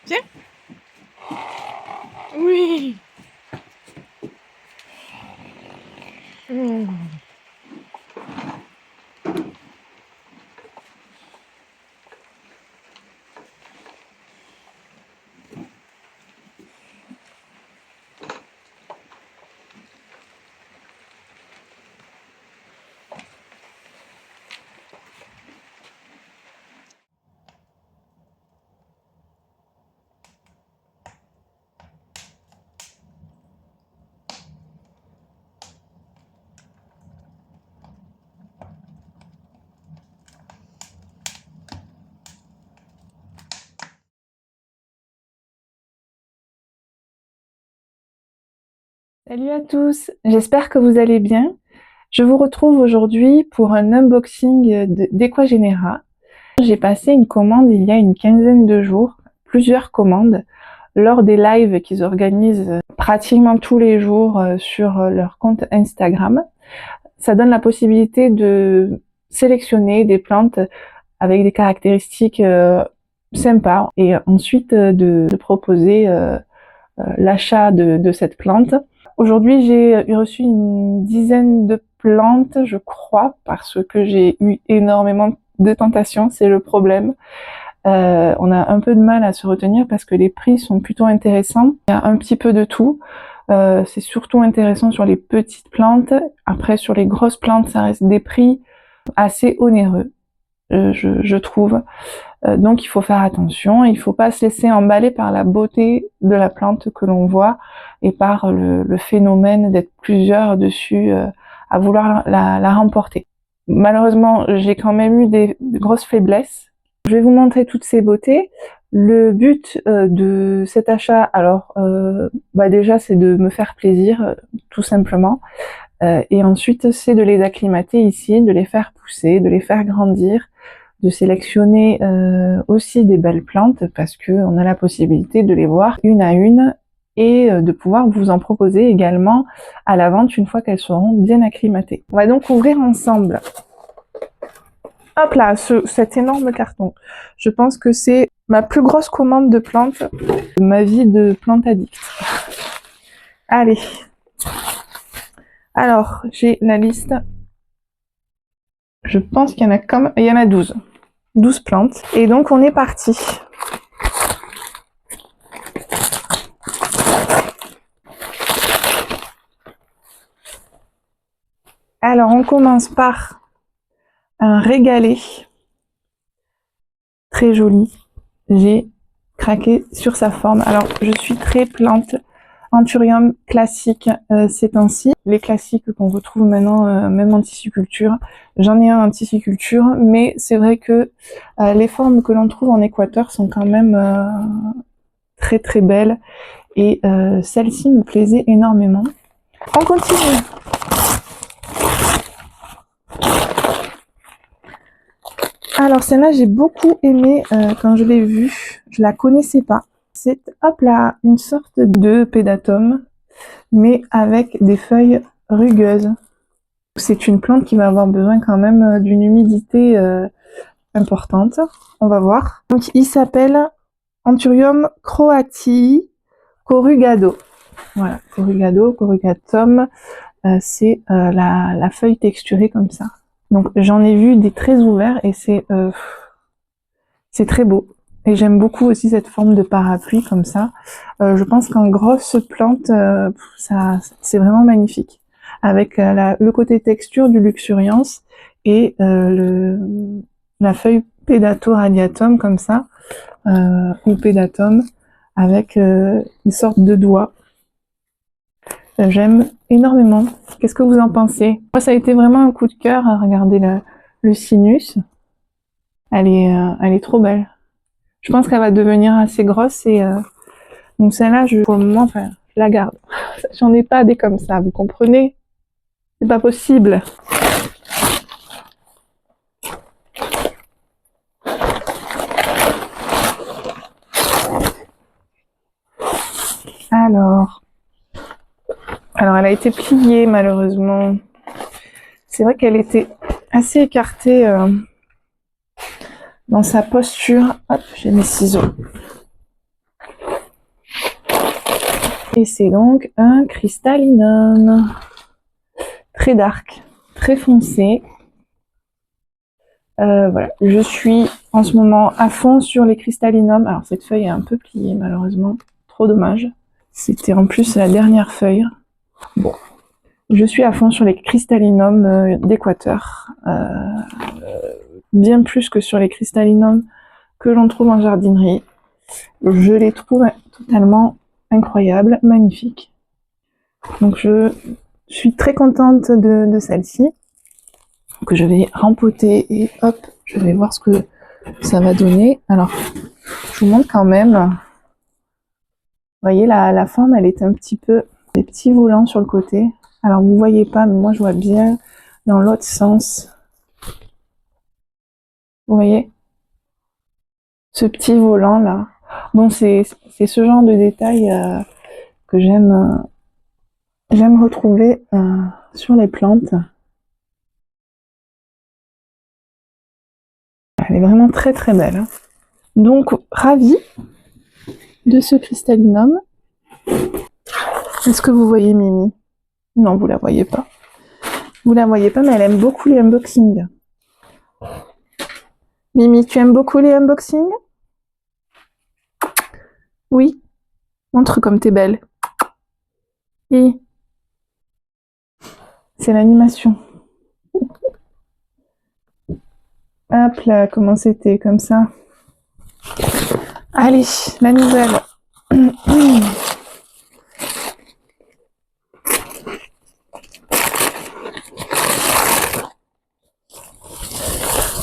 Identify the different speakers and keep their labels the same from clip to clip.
Speaker 1: Tiens. Oui. Salut à tous, j'espère que vous allez bien. Je vous retrouve aujourd'hui pour un unboxing d'Equagenera. J'ai passé une commande il y a une quinzaine de jours, plusieurs commandes, lors des lives qu'ils organisent pratiquement tous les jours sur leur compte Instagram. Ça donne la possibilité de sélectionner des plantes avec des caractéristiques sympas et ensuite de proposer l'achat de cette plante. Aujourd'hui, j'ai reçu une dizaine de plantes, je crois, parce que j'ai eu énormément de tentations, c'est le problème. On a un peu de mal à se retenir parce que les prix sont plutôt intéressants. Il y a un petit peu de tout. C'est surtout intéressant sur les petites plantes. Après, sur les grosses plantes, ça reste des prix assez onéreux, je trouve. Donc il faut faire attention, il faut pas se laisser emballer par la beauté de la plante que l'on voit et par le phénomène d'être plusieurs dessus à vouloir la remporter. Malheureusement, j'ai quand même eu des grosses faiblesses. Je vais vous montrer toutes ces beautés. Le but de cet achat, alors déjà c'est de me faire plaisir, tout simplement. Et ensuite c'est de les acclimater ici, de les faire pousser, de les faire grandir, de sélectionner aussi des belles plantes parce que on a la possibilité de les voir une à une et de pouvoir vous en proposer également à la vente une fois qu'elles seront bien acclimatées. On va donc ouvrir ensemble. Hop là, cet énorme carton. Je pense que c'est ma plus grosse commande de plantes de ma vie de plante addict. Allez. Alors, j'ai la liste. Je pense qu'il y en a il y en a 12. 12 plantes. Et donc on est parti. Alors on commence par un régalé. Très joli. J'ai craqué sur sa forme. Alors je suis très plante Anthurium classique ces temps-ci. Les classiques qu'on retrouve maintenant même en tissuculture. J'en ai un en tissuculture, mais c'est vrai que les formes que l'on trouve en Équateur sont quand même très très belles. Et celle-ci me plaisait énormément. On continue. Alors celle-là j'ai beaucoup aimé quand je l'ai vue. Je la connaissais pas. C'est, hop là, une sorte de pédatum, mais avec des feuilles rugueuses. C'est une plante qui va avoir besoin quand même d'une humidité importante. On va voir. Donc il s'appelle Anthurium croatii corrugado. Voilà, corrugado, corrugatum, c'est la feuille texturée comme ça. Donc j'en ai vu des très ouverts et c'est très beau. Et j'aime beaucoup aussi cette forme de parapluie comme ça. Je pense qu'en grosse plante, c'est vraiment magnifique. Avec le côté texture du luxuriance et la feuille pédato radiatum comme ça, ou pédatum, avec une sorte de doigt. J'aime énormément. Qu'est-ce que vous en pensez? Moi, ça a été vraiment un coup de cœur à regarder le sinus. Elle est trop belle. Je pense qu'elle va devenir assez grosse et donc celle-là, pour le moment, enfin, je la garde. J'en ai pas des comme ça, vous comprenez? C'est pas possible. Alors, elle a été pliée malheureusement. C'est vrai qu'elle était assez écartée dans sa posture. Hop, j'ai mes ciseaux. Et c'est donc un cristallinum. Très dark, très foncé. Voilà, je suis en ce moment à fond sur les cristallinums. Alors cette feuille est un peu pliée malheureusement, trop dommage. C'était en plus la dernière feuille. Bon, je suis à fond sur les cristallinums d'Équateur, bien plus que sur les cristallinums que l'on trouve en jardinerie. Je les trouve totalement incroyables, magnifiques. Donc je suis très contente de celle-ci, que je vais rempoter et hop, je vais voir ce que ça va donner. Alors, je vous montre quand même. Vous voyez, la forme, elle est un petit peu... des petits volants sur le côté. Alors, vous voyez pas, mais moi, je vois bien dans l'autre sens. Vous voyez? Ce petit volant, là. Donc, c'est ce genre de détail que j'aime retrouver sur les plantes. Elle est vraiment très, très belle. Hein. Donc, ravie de ce cristallinum. Est-ce que vous voyez Mimi? Non, vous la voyez pas. Vous la voyez pas, mais elle aime beaucoup les unboxings. Mimi, tu aimes beaucoup les unboxings? Oui. Montre comme t'es belle. Oui. C'est l'animation. Hop là, comment c'était, comme ça. Allez, la nouvelle.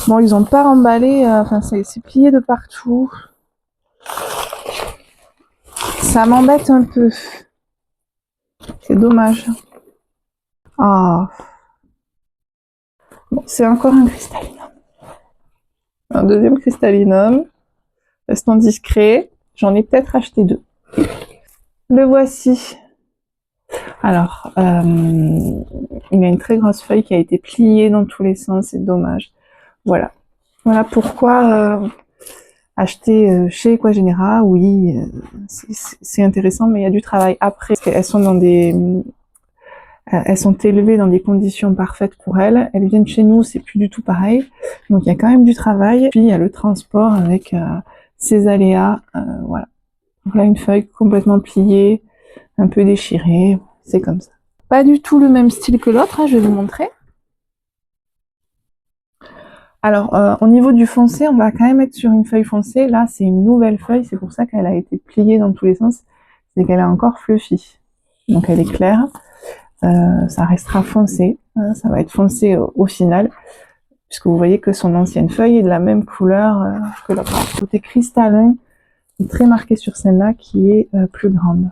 Speaker 1: Bon, ils ont pas emballé, enfin c'est plié de partout. Ça m'embête un peu. C'est dommage. Ah. Bon, c'est encore un cristallinum. Un deuxième cristallinum. Restons discrets. J'en ai peut-être acheté 2. Le voici. Alors, il a une très grosse feuille qui a été pliée dans tous les sens, c'est dommage. Voilà. Voilà pourquoi acheter chez Equagenera, oui, c'est intéressant, mais il y a du travail après. Elles sont dans elles sont élevées dans des conditions parfaites pour elles. Elles viennent chez nous, c'est plus du tout pareil. Donc il y a quand même du travail. Puis il y a le transport avec ses aléas. Voilà. Donc là, une feuille complètement pliée, un peu déchirée. C'est comme ça. Pas du tout le même style que l'autre, hein, je vais vous montrer. Alors, au niveau du foncé, on va quand même être sur une feuille foncée. Là, c'est une nouvelle feuille, c'est pour ça qu'elle a été pliée dans tous les sens. C'est qu'elle est encore fluffy. Donc, elle est claire. Ça restera foncé. Hein, ça va être foncé au final. Puisque vous voyez que son ancienne feuille est de la même couleur que l'autre. Côté cristallin, est très marqué sur celle-là qui est plus grande.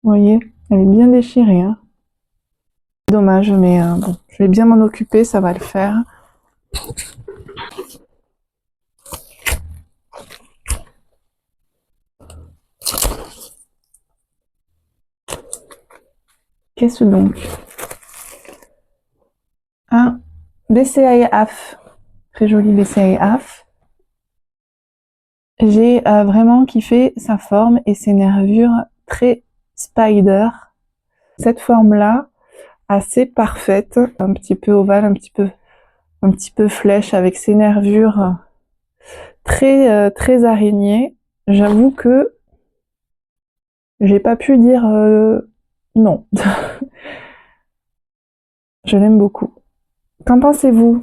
Speaker 1: Vous voyez, elle est bien déchirée. Hein. Dommage, mais bon, je vais bien m'en occuper, ça va le faire. Qu'est-ce donc? Un BCAF, très joli BCAF. J'ai vraiment kiffé sa forme et ses nervures très spider. Cette forme-là, assez parfaite, un petit peu ovale, un petit peu flèche avec ses nervures très araignée. J'avoue que j'ai pas pu dire non. Je l'aime beaucoup. Qu'en pensez-vous?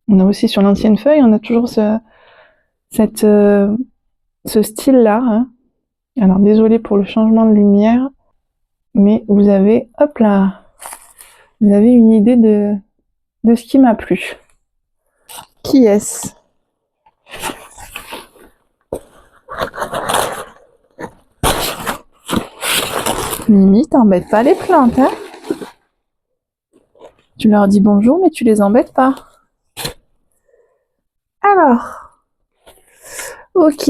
Speaker 1: On a aussi sur l'ancienne feuille, on a toujours ce style-là. Hein. Alors désolé pour le changement de lumière, mais vous avez, hop là, vous avez une idée de ce qui m'a plu. Qui est-ce? Mimi, t'embêtes pas les plantes, hein? Tu leur dis bonjour, mais tu les embêtes pas. Alors, ok.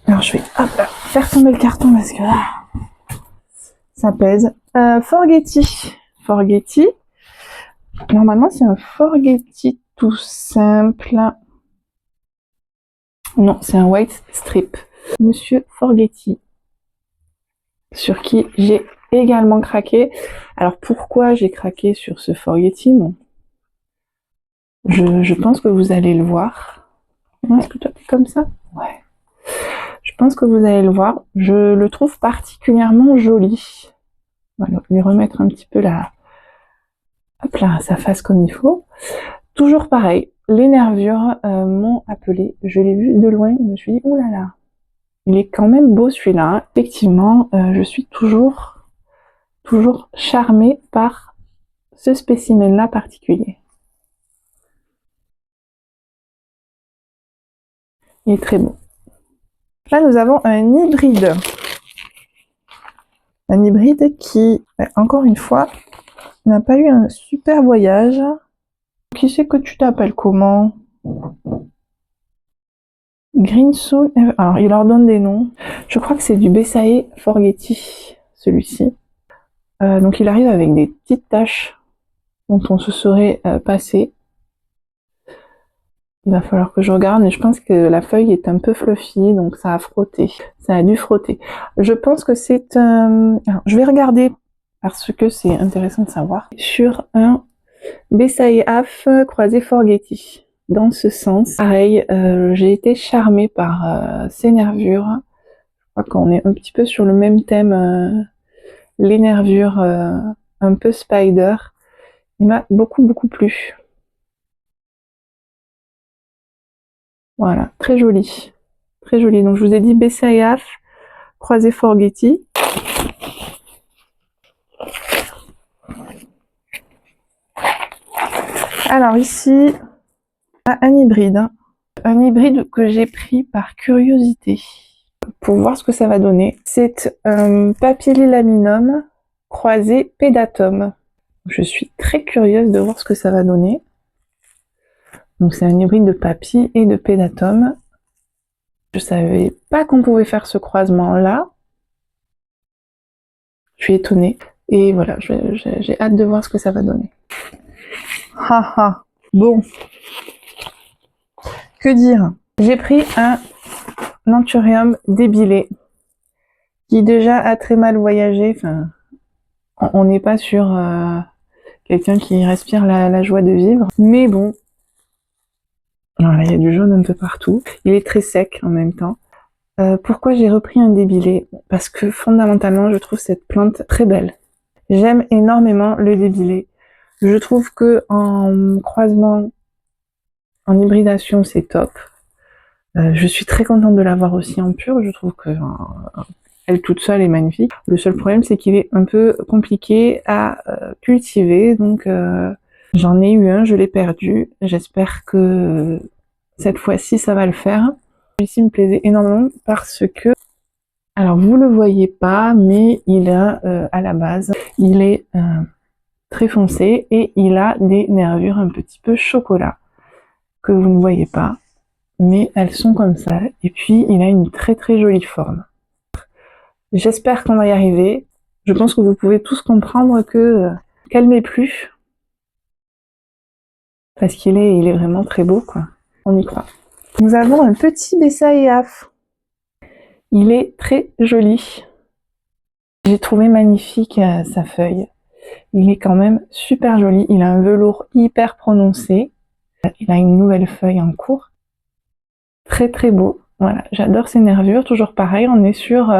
Speaker 1: Alors je vais hop là, faire tomber le carton parce que là, ça pèse. Forgetti. Forgetti. Normalement, c'est un Forgetti tout simple. Non, c'est un white strip. Monsieur Forgetti, sur qui j'ai également craqué. Alors pourquoi j'ai craqué sur ce Forgetti? Bon, je pense que vous allez le voir. Est-ce que toi t'es comme ça? Ouais. Je pense que vous allez le voir. Je le trouve particulièrement joli. Voilà, je vais remettre un petit peu la, hop là, sa face comme il faut. Toujours pareil, les nervures m'ont appelé. Je l'ai vu de loin, je me suis dit, oulala, il est quand même beau celui-là. Effectivement, je suis toujours charmée par ce spécimen-là particulier. Il est très beau. Là, nous avons un hybride. Un hybride qui, encore une fois, n'a pas eu un super voyage. Qui c'est que tu t'appelles comment? Green Soul. Alors, il leur donne des noms. Je crois que c'est du Bessae Forgetti, celui-ci. Donc, il arrive avec des petites taches dont on se serait passé. Il va falloir que je regarde, mais je pense que la feuille est un peu fluffy, donc ça a frotté. Ça a dû frotter. Je pense que c'est un... Alors, je vais regarder, parce que c'est intéressant de savoir, sur un Bessae Af croisé Forgetti. Dans ce sens, pareil, j'ai été charmée par ces nervures. Je crois qu'on est un petit peu sur le même thème, les nervures un peu spider. Il m'a beaucoup plu. Voilà, très joli. Très joli. Donc je vous ai dit Bessae Af croisé Forgetti. Alors ici, un hybride. Un hybride que j'ai pris par curiosité pour voir ce que ça va donner. C'est un Papillilaminum croisé Pédatum. Je suis très curieuse de voir ce que ça va donner. Donc c'est un hybride de Papy et de Pédatum. Je savais pas qu'on pouvait faire ce croisement-là. Je suis étonnée. Et voilà, j'ai hâte de voir ce que ça va donner. Haha. Bon. Que dire? J'ai pris un Anthurium débilé qui déjà a très mal voyagé. Enfin, on n'est pas sur quelqu'un qui respire la joie de vivre. Mais bon, voilà, il y a du jaune un peu partout. Il est très sec en même temps. Pourquoi j'ai repris un débilé? Parce que fondamentalement, je trouve cette plante très belle. J'aime énormément le débilé. Je trouve que en croisement, en hybridation, c'est top. Je suis très contente de l'avoir aussi en pur. Je trouve que elle toute seule est magnifique. Le seul problème, c'est qu'il est un peu compliqué à cultiver. Donc, j'en ai eu un, je l'ai perdu. J'espère que cette fois-ci, ça va le faire. Celui-ci me plaisait énormément parce que, alors vous le voyez pas, mais il a à la base, il est très foncé et il a des nervures un petit peu chocolat que vous ne voyez pas, mais elles sont comme ça. Et puis il a une très jolie forme. J'espère qu'on va y arriver. Je pense que vous pouvez tous comprendre que qu'elle m'est plu parce qu'il est, il est vraiment très beau, quoi. On y croit. Nous avons un petit Bessae Af. Il est très joli. J'ai trouvé magnifique sa feuille. Il est quand même super joli. Il a un velours hyper prononcé. Il a une nouvelle feuille en cours. Très beau. Voilà, j'adore ces nervures. Toujours pareil, on est sur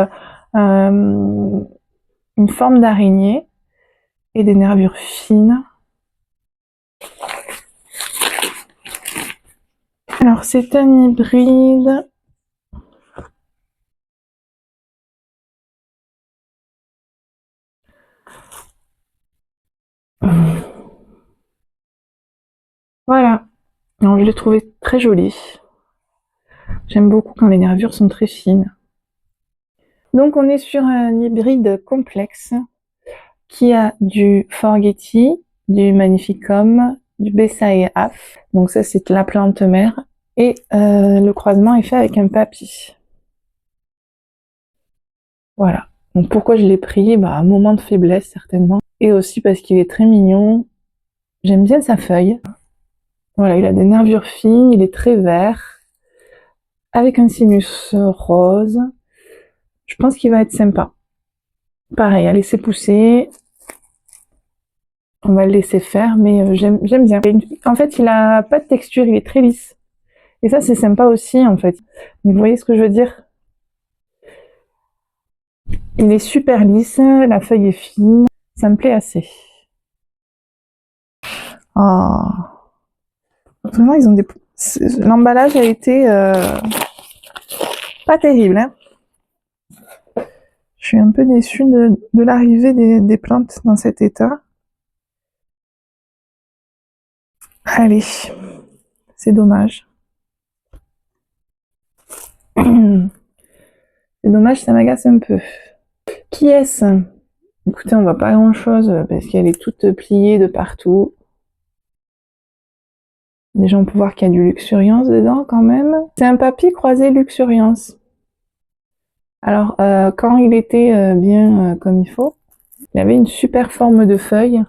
Speaker 1: une forme d'araignée et des nervures fines. Alors c'est un hybride. Voilà. Alors, je l'ai trouvé très joli. J'aime beaucoup quand les nervures sont très fines. Donc on est sur un hybride complexe qui a du Forgetti, du Magnificum, du Bessae Af. Donc ça c'est la plante mère. Et le croisement est fait avec un papy. Voilà. Donc pourquoi je l'ai pris? Bah, un moment de faiblesse certainement. Et aussi parce qu'il est très mignon. J'aime bien sa feuille. Voilà, il a des nervures fines, il est très vert. avec un sinus rose. Je pense qu'il va être sympa. Pareil, à laisser pousser. On va le laisser faire, mais j'aime bien. En fait, il a pas de texture, il est très lisse. Et ça, c'est sympa aussi, en fait. Mais vous voyez ce que je veux dire? Il est super lisse, la feuille est fine. Ça me plaît assez. Oh. Vraiment, ils ont des... L'emballage a été pas terrible, hein. Je suis un peu déçue de l'arrivée des plantes dans cet état. Allez, c'est dommage. C'est dommage, ça m'agace un peu. Qui est-ce? Écoutez, on voit pas grand-chose parce qu'elle est toute pliée de partout. Déjà, on peut voir qu'il y a du luxuriance dedans quand même. C'est un papy croisé luxuriance. Alors, quand il était bien comme il faut, il avait une super forme de feuille.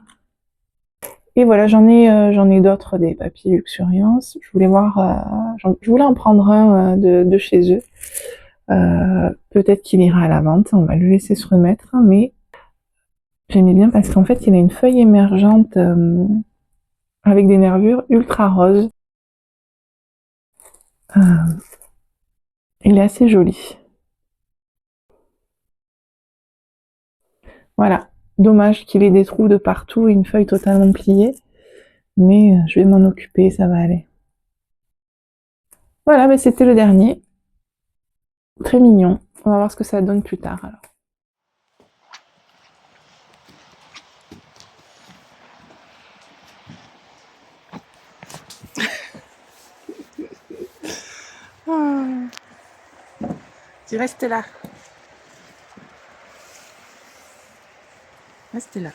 Speaker 1: Et voilà, j'en ai d'autres des papilles luxuriance. Je voulais voir, je voulais en prendre un de chez eux. Peut-être qu'il ira à la vente, on va le laisser se remettre, mais j'aimais bien parce qu'en fait, il a une feuille émergente avec des nervures ultra roses. Il est assez joli. Voilà. Dommage qu'il ait des trous de partout et une feuille totalement pliée. Mais je vais m'en occuper, ça va aller. Voilà, mais c'était le dernier. Très mignon. On va voir ce que ça donne plus tard alors. Tu restes là. Reste là.